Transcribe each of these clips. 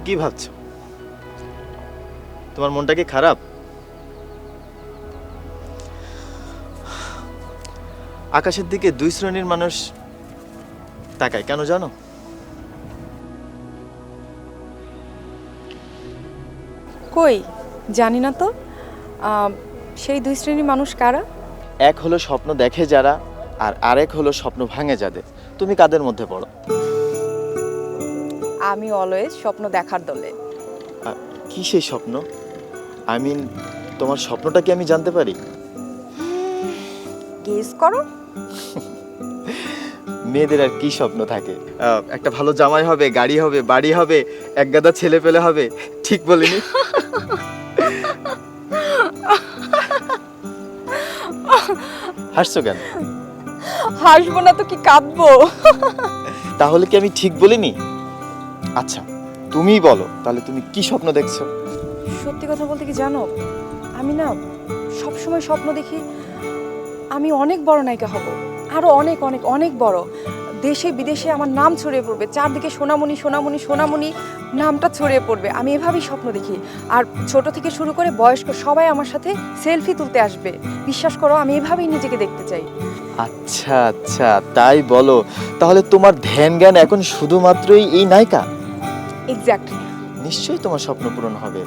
কি ভাবছো? তোমার মনটা কি খারাপ? আকাশের দিকে দুই শ্রেণীর মানুষ তাকায় কেন জানো? কই জানি না তো। সেই দুই শ্রেণীর মানুষ কারা? এক হলো স্বপ্ন দেখে যারা, আর আরেক হলো স্বপ্ন ভাঙে যাদের। তুমি কাদের মধ্যে পড়ো? আমি অলওয়েজ স্বপ্ন দেখার দলে। কি সেই স্বপ্ন? আই মিন, তোমার স্বপ্নটা কি আমি জানতে পারি? গেস করো। মেয়েদের আর কি স্বপ্ন থাকে? একটা ভালো জামাই হবে, গাড়ি হবে, বাড়ি হবে, এক গাদা ছেলে পেলে হবে। ঠিক বলিনি? হাসছো কেন? হাসবো না তো কি কাঁদবো? তাহলে কি আমি ঠিক বলিনি? আচ্ছা, তুমিই বলো তাহলে, তুমি কি স্বপ্ন দেখছো? সত্যি কথা বলতে কি জানো, আমি না সব সময় স্বপ্ন দেখি আমি অনেক বড় নায়িকা হব, আরো অনেক অনেক অনেক বড়। দেশে বিদেশে আমার নাম ছড়িয়ে পড়বে, চারদিকে সোনামণি সোনামণি সোনামণি নামটা ছড়িয়ে পড়বে। আমি এভাবেই স্বপ্ন দেখি। আর ছোট থেকে শুরু করে বয়স্ক সবাই আমার সাথে সেলফি তুলতে আসবে। বিশ্বাস করো, আমি এভাবেই নিজেকে দেখতে চাই। আচ্ছা আচ্ছা, তাই বলো। তাহলে তোমার ধ্যান জ্ঞান এখন শুধুমাত্রই এই নায়িকা? এক্স্যাক্টলি। নিশ্চয়ই তোমার স্বপ্ন পূরণ হবে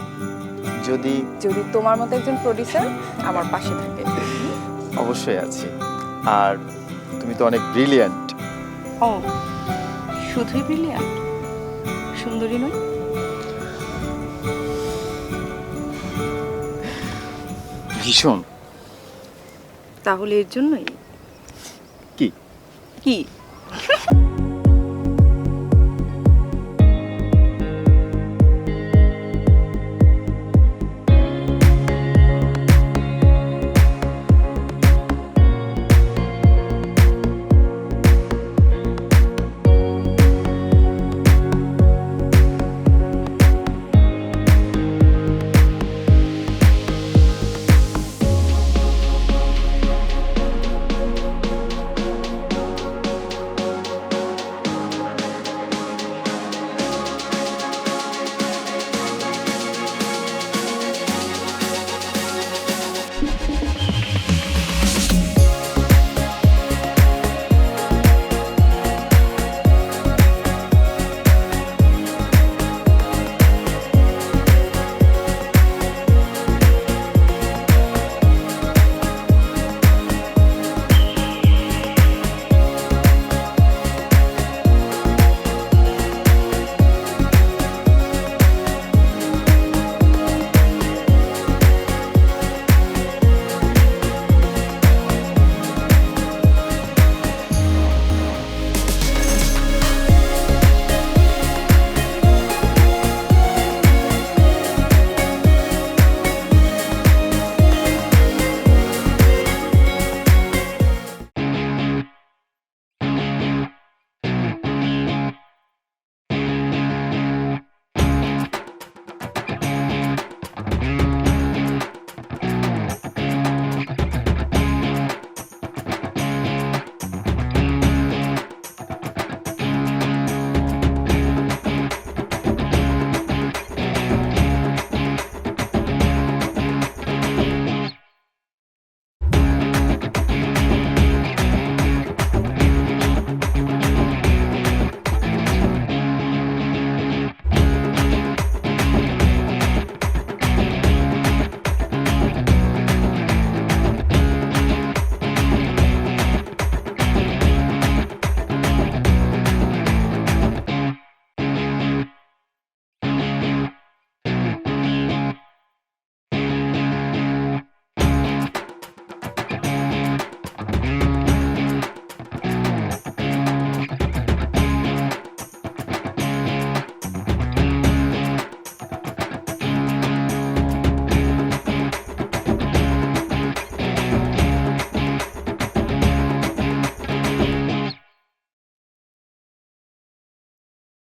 যদি যদি তোমার মতো একজন প্রডিউসার আমার পাশে থাকে। অবশ্যই আছে। আর তুমি তো অনেক ব্রিলিয়ান্ট। ও, শুধুই ব্রিলিয়ান্ট, সুন্দরী নয়? ভীষণ। তাহলে এর জন্যই কি? কি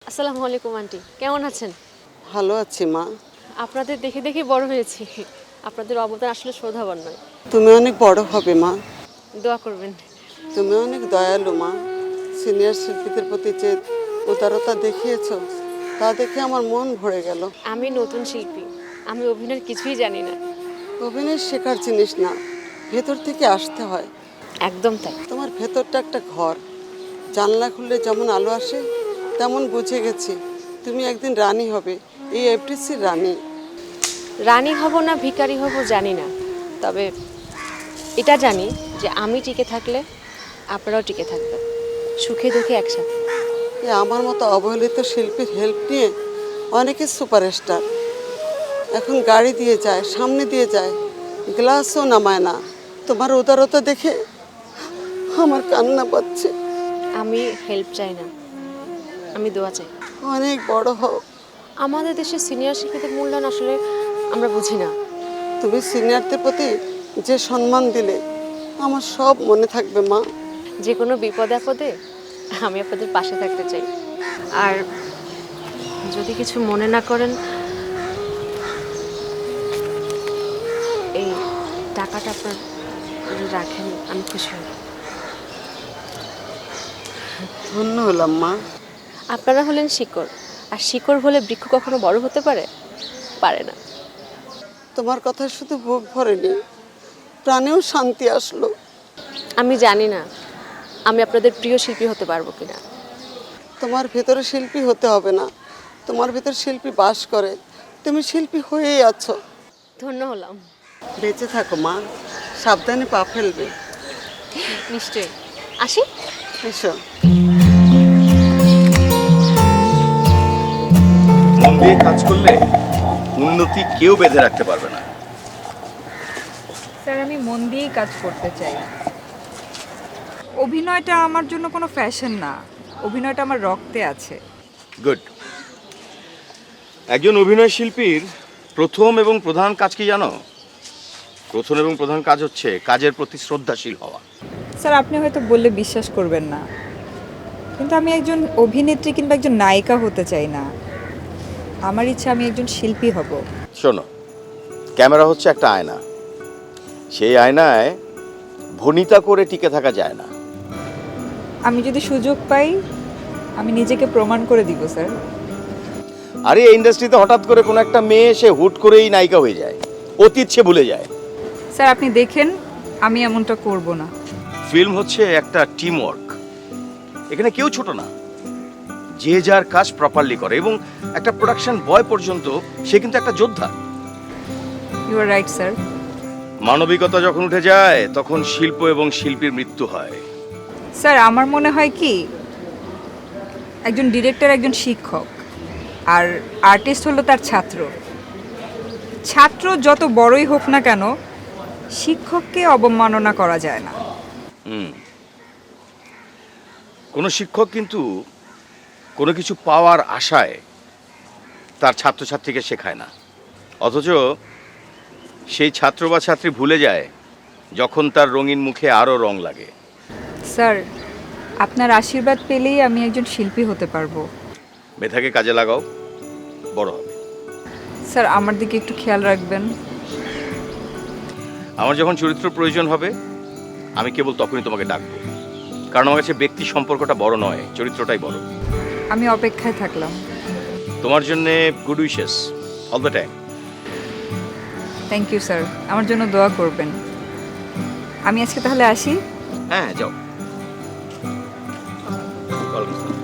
আসসালামু আলাইকুম আন্টি, কেমন আছেন? ভালো আছি মা। আপনাদের দেখে দেখে বড় হয়েছি। আপনাদের অবদান আসলে শোধাবার নয়। তুমি অনেক বড় হবে মা। দোয়া করবেন। তুমি অনেক দয়ালু মা। সিনিয়র শিল্পীদের প্রতি যে উদারতা দেখিয়েছো তা দেখে আমার মন ভরে গেল। আমি নতুন শিল্পী, আমি অভিনয়ের কিছুই জানি না। অভিনয় শেখার জিনিস না, ভেতর থেকে আসতে হয়। একদম তাই। তোমার ভেতরটা একটা ঘর, জানলা খুললে যেমন আলো আসে তেমন বুঝে গেছি তুমি একদিন রানী হবে, এই এফডিসির রানী। রানী হব না ভিখারি হব জানি না, তবে এটা জানি যে আমি টিকে থাকলে আপনারাও টিকে থাকবেন, সুখে দুঃখে একসাথে। আমার মতো অবহেলিত শিল্পীর হেল্প নিয়ে অনেকে সুপারস্টার। এখন গাড়ি দিয়ে যায়, সামনে দিয়ে যায়, গ্লাসও নামায় না। তোমার উদারতা দেখে আমার কান্না পাচ্ছে। আমি হেল্প চাই না, আমি দোয়া চাই। অনেক বড় হও। আমাদের দেশে সিনিয়র শিল্পীদের মূল্যায়ন আসলে আমরা বুঝি না। তুমি সিনিয়রদের প্রতি যে সম্মান দিলে আমার সব মনে থাকবে মা। যে কোনো বিপদে আপদে আমি আপনাদের পাশে থাকতে চাই। আর যদি কিছু মনে না করেন, এই টাকাটা আপনার রাখেন, আমি খুশি হব। ধন্য হলাম মা। আপনারা হলেন শিকড়, আর শিকড় হলে বৃক্ষ কখনো বড় হতে পারে? পারে না। তোমার কথা শুধু বুক ভরেনি, প্রাণেও শান্তি আসলো। আমি জানি না আমি আপনাদের প্রিয় শিল্পী হতে পারবো কিনা। তোমার ভেতরে শিল্পী হতে হবে না, তোমার ভেতর শিল্পী বাস করে, তুমি শিল্পী হয়েই আছো। ধন্য হলাম। বেঁচে থাকো মা, সাবধানে পা ফেলবে। নিশ্চয়ই। আসি। এসো। মন দিয়ে কাজ করলে উন্নতি কেউ বেঁধে রাখতে পারবে না। স্যার আমি মন দিয়েই কাজ করতে চাই। অভিনয়টা আমার জন্য কোনো ফ্যাশন না, অভিনয়টা আমার রক্তে আছে। গুড। একজন অভিনয় শিল্পীর প্রথম এবং প্রধান কাজ কি জানো? প্রথম এবং প্রধান কাজ হচ্ছে কাজের প্রতি শ্রদ্ধাশীল হওয়া। স্যার আপনি হয়তো বললে বিশ্বাস করবেন না, কিন্তু আমি একজন অভিনেত্রী কিংবা একজন নায়িকা হতে চাই না। আমার ইচ্ছা আমি একজন শিল্পী হব। শোনো, ক্যামেরা হচ্ছে একটা আয়না, সেই আয়নায় ভনিতা করে টিকে থাকা যায় না। আমি যদি সুযোগ পাই আমি নিজেকে প্রমাণ করে দিব স্যার। আরে এই ইন্ডাস্ট্রিতে হঠাৎ করে কোনো একটা মেয়ে সে হুট করেই নায়িকা হয়ে যায়, অতীত সে ভুলে যায়। স্যার আপনি দেখেন আমি এমনটা করব না। ফিল্ম হচ্ছে একটা টিম ওয়ার্ক, এখানে কেউ ছোট না, যে যার কাজ প্রপারলি করে, এবং একটা প্রোডাকশন বয় পর্যন্ত সে কিন্তু একটা যোদ্ধা। You are right sir. মানবিকতা যখন উঠে যায় তখন শিল্প এবং শিল্পীর মৃত্যু হয়। স্যার আমার মনে হয় কি একজন ডিরেক্টর একজন শিক্ষক, আর আর্টিস্ট হলো তার ছাত্র। ছাত্র যত বড়ই হোক না কেন শিক্ষককে অবমাননা করা যায় না। কোনো শিক্ষক কিন্তু কোনো কিছু পাওয়ার আশায় তার ছাত্রছাত্রীকে শেখায় না, অথচ সেই ছাত্র বা ছাত্রী ভুলে যায় যখন তার রঙিন মুখে আরও রং লাগে। স্যার আপনার আশীর্বাদ পেলেই আমি একজন শিল্পী হতে পারবো। মেধাকে কাজে লাগাও, বড় হবে। স্যার আমার দিকে একটু খেয়াল রাখবেন। আমার যখন চরিত্র প্রয়োজন হবে আমি কেবল তখনই তোমাকে ডাকবো, কারণ আমার কাছে ব্যক্তি সম্পর্কটা বড় নয়, চরিত্রটাই বড়। আমি অপেক্ষায় থাকলাম। তোমার জন্যে good wishes all the time. Thank you sir, আমার জন্য দোয়া করবেন। আমি আজকে তাহলে আসি। হ্যাঁ যাও। ওয়ালাইকুম আসসালাম।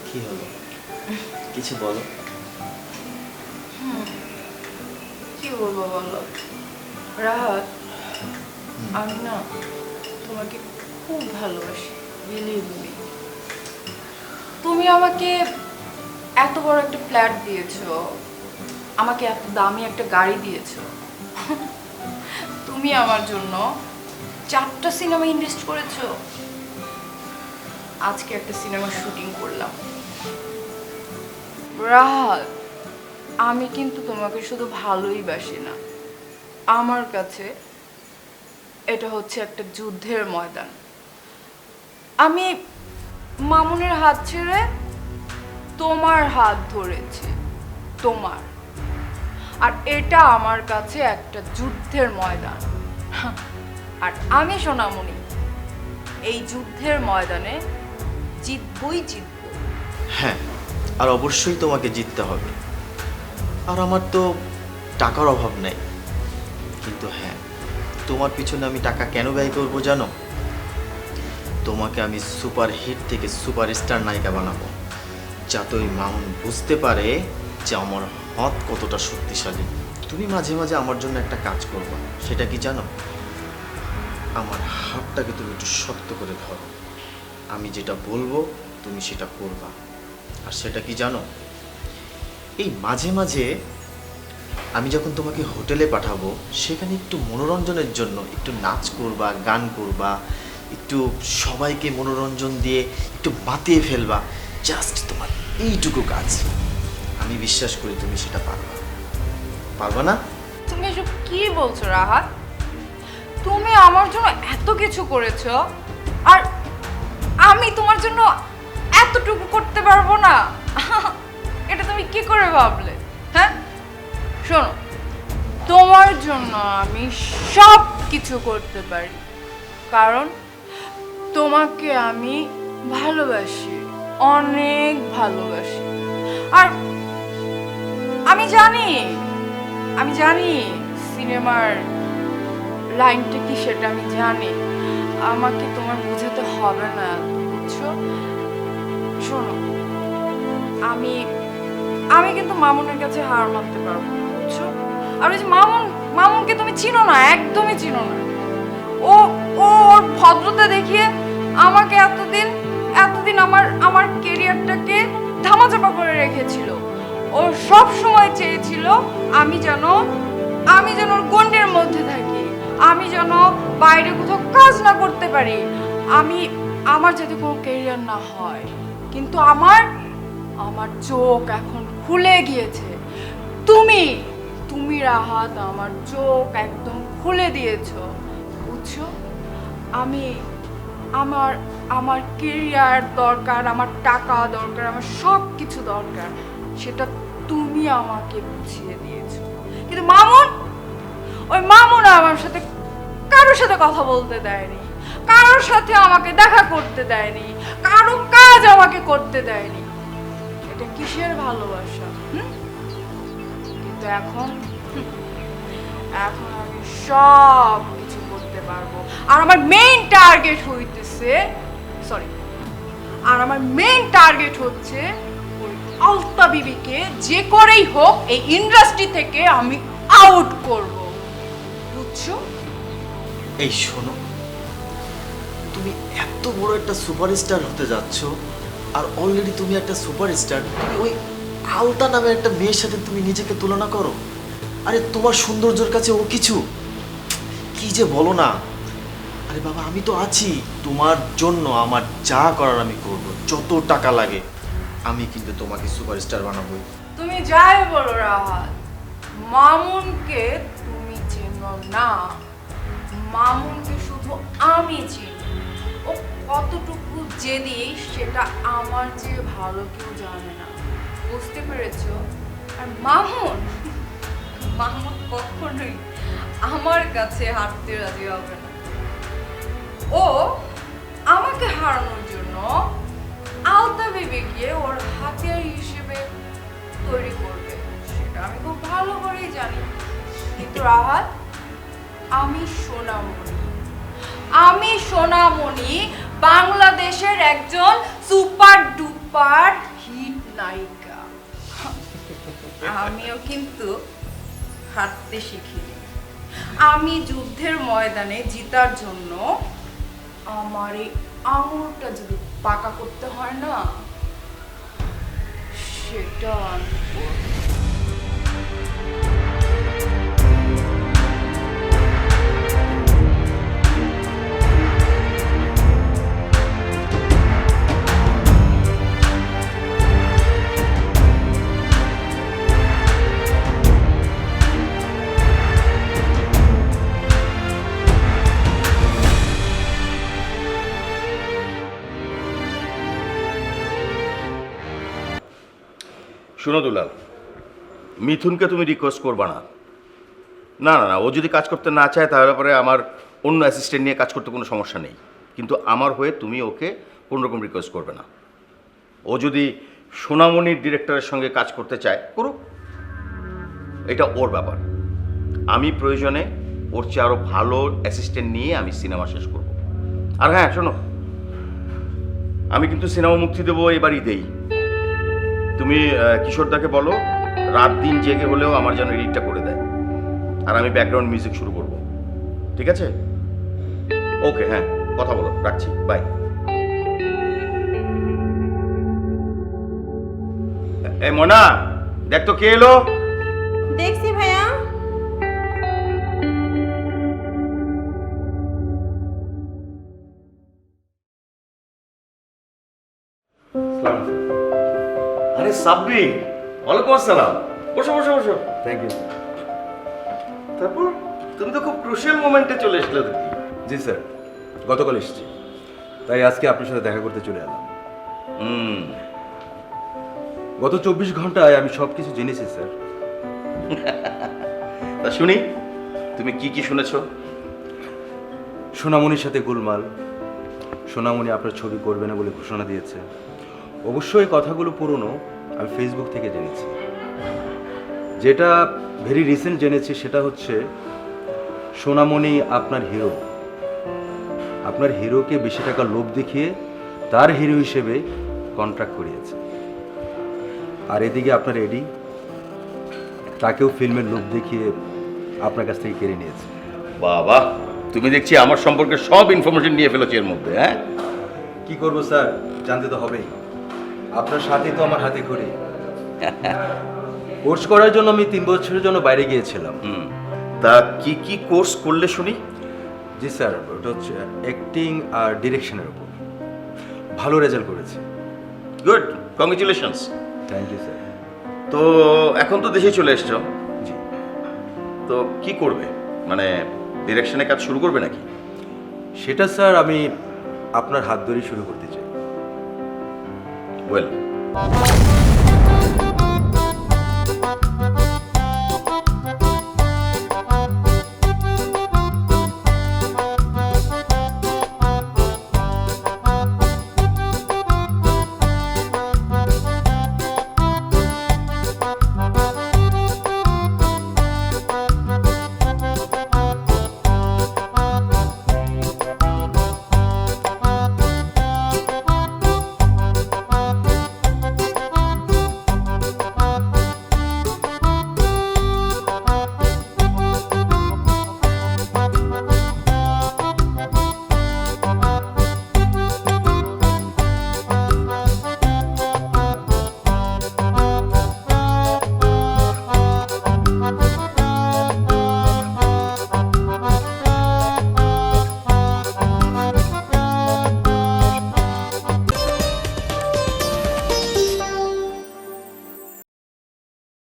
কি হলো, কিছু বলো। কি বলবো বলো রাহাত, আমি না তোমাকে খুব ভালোবাসি, বিলিভ মি। তুমি আমাকে এত বড় একটা ফ্ল্যাট দিয়েছো, আমাকে এত দামি একটা গাড়ি দিয়েছো, তুমি আমার জন্য 4টা সিনেমা ইনভেস্ট করেছো। আজকে একটা সিনেমা শুটিং করলাম। রাহাত, আমি কিন্তু তোমাকে শুধু ভালোই বাসি না, আমার কাছে এটা হচ্ছে একটা যুদ্ধের ময়দান। আমি মামুনের হাত ছেড়ে তোমার হাত ধরেছি, তোমার। আর এটা আমার কাছে একটা যুদ্ধের ময়দান। আর আমি সোনামণি এই যুদ্ধের ময়দানে জিতবই জিতব। হ্যাঁ, আর অবশ্যই তোমাকে জিততে হবে। আর আমার তো টাকার অভাব নেই, কিন্তু হ্যাঁ, তোমার পিছনে আমি টাকা কেন ব্যয় করবো জানো? তোমাকে আমি সুপার হিট থেকে সুপারস্টার নায়িকা বানাবো, যাতে ওই মামুন বুঝতে পারে যে আমার হাত কতটা শক্তিশালী। তুমি মাঝে মাঝে আমার জন্য একটা কাজ করবা, সেটা কি জানো? আমার হাতটাকে তুমি একটু শক্ত করে ধরো, আমি যেটা বলবো তুমি সেটা করবা। আর সেটা কি জানো? এই মাঝে মাঝে আমি যখন তোমাকে হোটেলে পাঠাবো, সেখানে একটু মনোরঞ্জনের জন্য একটু নাচ করবা, গান করবা, একটু সবাইকে মনোরঞ্জন দিয়ে একটু মাতিয়ে ফেলবা। জাস্ট তোমার এইটুকু কাজ, আমি বিশ্বাস করি তুমি সেটা পারবা। পারবা না? তুমি এসব কি বলছো রাহাত? তুমি আমার জন্য এত কিছু করেছো, আর আমি তোমার জন্য এতটুকু করতে পারবো না? এটা তুমি কি করে ভাবলে? হ্যাঁ, শোনো, তোমার জন্য আমি সব কিছু করতে পারি, কারণ তোমাকে আমি ভালোবাসি, অনেক ভালোবাসি। আর আমি জানি সিনেমার লাইনটা কি সেটা আমি জানি, আমাকে তোমার বোঝাতে হবে না, বুঝছো? শোনো, আমি কিন্তু মামুনের কাছে হার মানতে পারবো না, বুঝছো? আর ওই যে মামুনকে তুমি চিনো না, একদমই চিনো না। ওর ভদ্রতা দেখিয়ে আমাকে এতদিন আমার কেরিয়ারটাকে ধামাচাপা করে রেখেছিল। ও সব সময় চেয়েছিল আমি যেন ওর গন্ডের মধ্যে থাকি, আমি যেন বাইরে কোথাও কাজ না করতে পারি, আমার যাতে কোনো কেরিয়ার না হয়। কিন্তু আমার চোখ এখন খুলে গিয়েছে। তুমি রাহাত আমার চোখ একদম খুলে দিয়েছো, বুঝছো? আমার কেরিয়ার দরকার, আমার টাকা দরকার, আমার সব কিছু দরকার, সেটা তুমি আমাকে বুঝিয়ে দিয়েছো। কিন্তু মামুন আমার সাথে কারোর সাথে কথা বলতে দেয়নি, কারোর সাথে আমাকে দেখা করতে দেয়নি, কারো কাজ আমাকে করতে দেয়নি। এটা কিসের ভালোবাসা? কিন্তু এখন আমি সব কিছু করতে পারবো। আর আমার মেইন টার্গেট হচ্ছে ওই আলতা বিবিকে যে করেই হোক এই ইন্ডাস্ট্রি থেকে আমি আউট করব, বুঝছো? এই শোনো, তুমি এত বড় একটা সুপারস্টার হতে যাচ্ছ, আর অলরেডি তুমি একটা সুপারস্টার, তুমি ওই আলতা নামে একটা মেয়ের সাথে তুমি নিজেকে তুলনা করো? আরে তোমার সৌন্দর্যের কাছে ও কিছু? কি যে বলো না। আরে বাবা, আমি তো আছি তোমার জন্য, আমার যা করার আমি করব, যত টাকা লাগে আমি কিন্তু তোমাকে সুপারস্টার বানাবোই। তুমি যাই বলো রাহাত, মামুনকে তুমি চেনো না, মামুনকে শুধু আমি চিনি। ও কতটুকু জেদি সেটা আমার চেয়ে ভালো কেউ জানে না, বুঝতে পেরেছো? আর মামুন কখনোই আমার কাছে হারতে রাজি হবে না। ও আমাকে হারানোর জন্য আলতা বিবিকে ওর হাতিয়ার হিসেবে তৈরি করবে, সেটা আমি খুব ভালো করেই জানি। কিন্তু রাহাত, আমি সোনামণি বাংলাদেশের একজন সুপার ডুপার হিট নায়িকা। আমিও কিন্তু হাঁটতে শিখিনি। আমি যুদ্ধের ময়দানে জিতার জন্য আমার এই আঙুলটা যদি পাকা করতে হয় না, সেটা আমি করব। শুনো দুলাল, মিথুনকে তুমি রিকোয়েস্ট করবা না। না না না, ও যদি কাজ করতে না চায় তাহলে পরে আমার অন্য অ্যাসিস্ট্যান্ট নিয়ে কাজ করতে কোনো সমস্যা নেই, কিন্তু আমার হয়ে তুমি ওকে কোনোরকম রিকোয়েস্ট করবে না। ও যদি সোনামণির ডিরেক্টরের সঙ্গে কাজ করতে চায় করুক, এটা ওর ব্যাপার। আমি প্রয়োজনে ওর চেয়ে আরও ভালো অ্যাসিস্ট্যান্ট নিয়ে আমি সিনেমা শেষ করব। আর হ্যাঁ শোনো, আমি কিন্তু সিনেমা মুক্তি দেবো এবার ঈদেই। তুমি কিশোরদাকে বলো রাত দিন জেগে হলেও আমার যেন এডিটটা করে দেয়, আর আমি ব্যাকগ্রাউন্ড মিউজিক শুরু করব। ঠিক আছে? ওকে, হ্যাঁ, কথা বলো, রাখছি, বাই। এ মোনা, দেখ তো কে এলো। দেখছি ভাইয়া। আরে সাব্বির, ওয়ালাইকুম আসসালাম। বসো বসো বসো। Thank you. তারপর তুমি তো খুব ক্রুশিয়াল মোমেন্টে চলে এসলে দেখি। জি স্যার, গতকাল এসেছি, তাই আজকে আপনার সাথে দেখা করতে চলে এলাম। হুম, গত 24 ঘন্টায় আমি সব কিছু জেনেছি স্যার। তা শুনি তুমি কি কি শুনেছো। সোনামণির সাথে গোলমাল, সোনামণি আপনার ছবি করবে না বলে ঘোষণা দিয়েছে। অবশ্যই কথাগুলো পুরনো, আমি ফেসবুক থেকে জেনেছি। যেটা ভেরি রিসেন্ট জেনেছি সেটা হচ্ছে সোনামণি আপনার হিরো, আপনার হিরোকে বেশি টাকা লোভ দেখিয়ে তার হিরো হিসেবে কন্ট্রাক্ট করিয়েছে। আর এদিকে আপনার এডি, তাকেও ফিল্মের লোভ দেখিয়ে আপনার কাছ থেকে কেড়ে নিয়েছে। বাবা, তুমি দেখছি আমার সম্পর্কে সব ইনফরমেশন নিয়ে ফেলেছি এর মধ্যে। হ্যাঁ, কি করবো স্যার, জানতে তো হবেই। আপনার সাথেই তো আমার হাতে খড়ি। কোর্স করার জন্য আমি 3 বছরের জন্য বাইরে গিয়েছিলাম। তা কি কি কোর্স করলে শুনি। জি স্যার, ওটা হচ্ছে অ্যাক্টিং আর ডিরেকশনের উপর। ভালো রেজাল্ট করেছি। Good, congratulations. Thank you sir. তো এখন তো দেশে চলে এসছো, জি, তো কি করবে, মানে ডিরেকশনে কাজ শুরু করবে নাকি? সেটা স্যার আমি আপনার হাত ধরেই শুরু করতে চাই। ওয়েল,